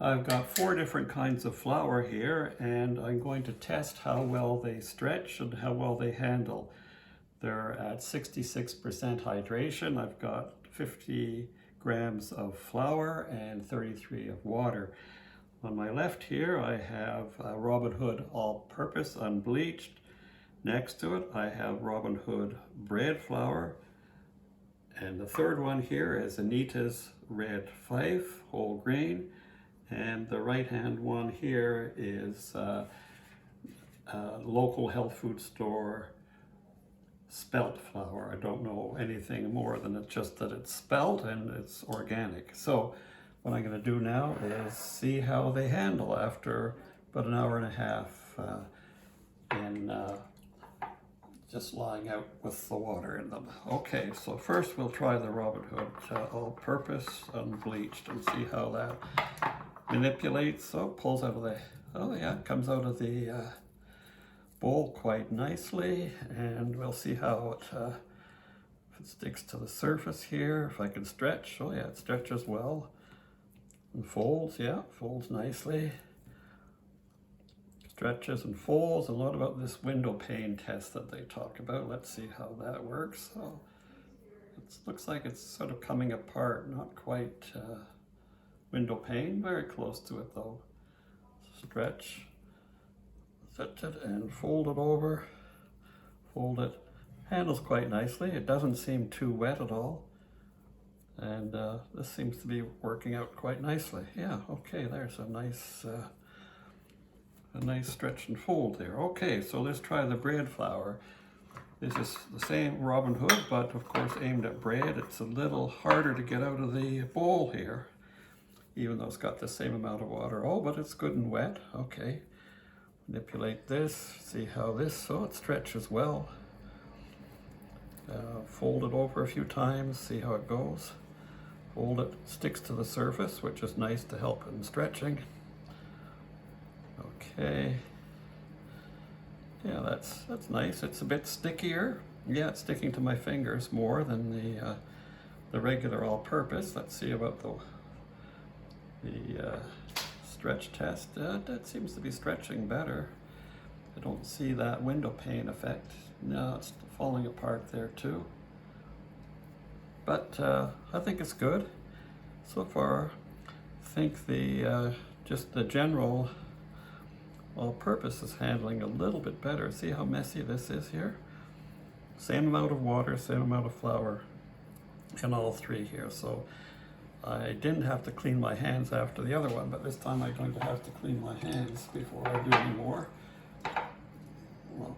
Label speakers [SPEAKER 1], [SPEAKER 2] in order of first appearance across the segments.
[SPEAKER 1] I've got 4 different kinds of flour here, and I'm going to test how well they stretch and how well they handle. They're at 66% hydration. I've got 50 grams of flour and 33 of water. On my left here, I have Robin Hood All-Purpose Unbleached. Next to it, I have Robin Hood Bread Flour. And the third one here is Anita's Red Fife, whole grain. And the right-hand one here is local health food store spelt flour. I don't know anything more than it's just that it's spelt and it's organic. So what I'm going to do now is see how they handle after about an hour and a half in just lying out with the water in them. Okay, so first we'll try the Robin Hood All-Purpose Unbleached and see how that manipulates. So pulls out of the, oh yeah, comes out of the bowl quite nicely, and we'll see how it, if it sticks to the surface here, if I can stretch. Oh yeah, it stretches well and folds. Yeah, folds nicely. Stretches and folds. A lot about this window pane test that they talk about. Let's see how that works. So it looks like it's sort of coming apart, not quite window pane, very close to it though. Stretch, set it and fold it over, fold it. Handles quite nicely. It doesn't seem too wet at all. And this seems to be working out quite nicely. Yeah, okay, there's a nice stretch and fold there. Okay, so let's try the bread flour. This is the same Robin Hood, but of course aimed at bread. It's a little harder to get out of the bowl here, even though it's got the same amount of water. Oh, but it's good and wet. Okay, manipulate this, see how this, so it stretches well. Fold it over a few times, see how it goes. Fold it, sticks to the surface, which is nice to help in stretching. Okay, yeah, that's nice. It's a bit stickier. Yeah, it's sticking to my fingers more than the regular all-purpose. Let's see about the stretch test. That seems to be stretching better. I don't see that window pane effect. No, it's falling apart there too. But I think it's good so far. I think the just the general all-purpose is handling a little bit better. See how messy this is here? Same amount of water, same amount of flour in all 3 here. So I didn't have to clean my hands after the other one, but this time I'm going to have to clean my hands before I do any more.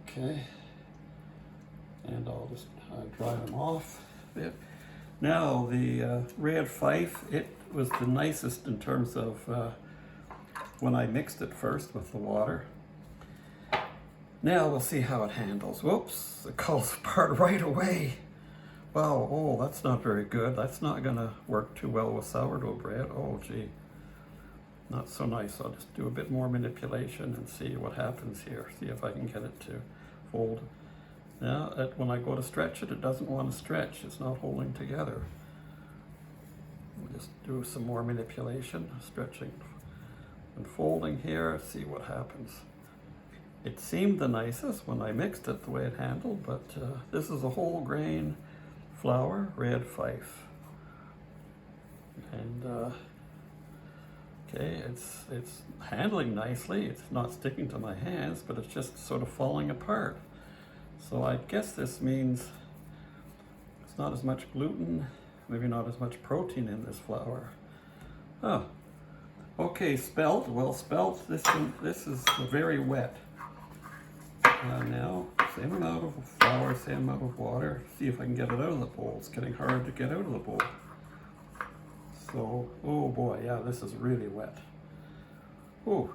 [SPEAKER 1] Okay, and I'll just dry them off a bit. Now the Red Fife, it was the nicest in terms of when I mixed it first with the water. Now we'll see how it handles. Whoops, it falls apart right away. Wow, oh, that's not very good. That's not gonna work too well with sourdough bread. Oh, gee, not so nice. I'll just do a bit more manipulation and see what happens here. See if I can get it to fold. Now, when I go to stretch it, it doesn't want to stretch. It's not holding together. We'll just do some more manipulation, stretching and folding here, see what happens. It seemed the nicest when I mixed it the way it handled, but this is a whole grain flour, Red Fife. And okay, it's handling nicely. It's not sticking to my hands, but it's just sort of falling apart. So I guess this means it's not as much gluten, maybe not as much protein in this flour. Oh, okay, spelt. Well, spelt, this is very wet. Now, same amount of flour, same amount of water. See if I can get it out of the bowl. It's getting hard to get out of the bowl. So, oh boy, yeah, this is really wet. Oh,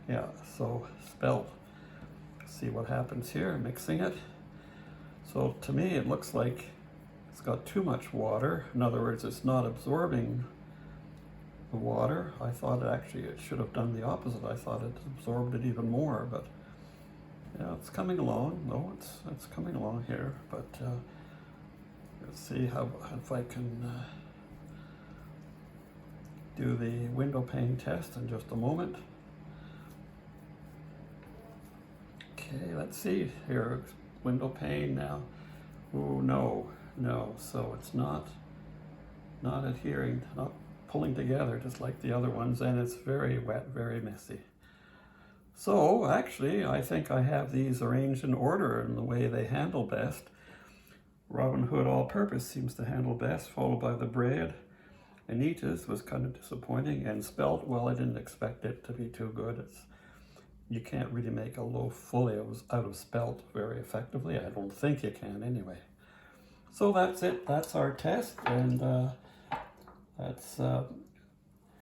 [SPEAKER 1] yeah, so spelt. See what happens here, mixing it. So to me, it looks like it's got too much water. In other words, it's not absorbing the water. I thought it should have done the opposite. I thought it absorbed it even more, but yeah, it's coming along. No, it's coming along here, but let's see if I can do the window pane test in just a moment. Okay, let's see here, window pane now. Oh, no, so it's not adhering, not pulling together just like the other ones, and it's very wet, very messy. So actually, I think I have these arranged in order in the way they handle best. Robin Hood All-Purpose seems to handle best, followed by the bread. Anita's was kind of disappointing, and Spelt, well, I didn't expect it to be too good. You can't really make a loaf fully out of Spelt very effectively. I don't think you can anyway. So that's it. That's our test, and that's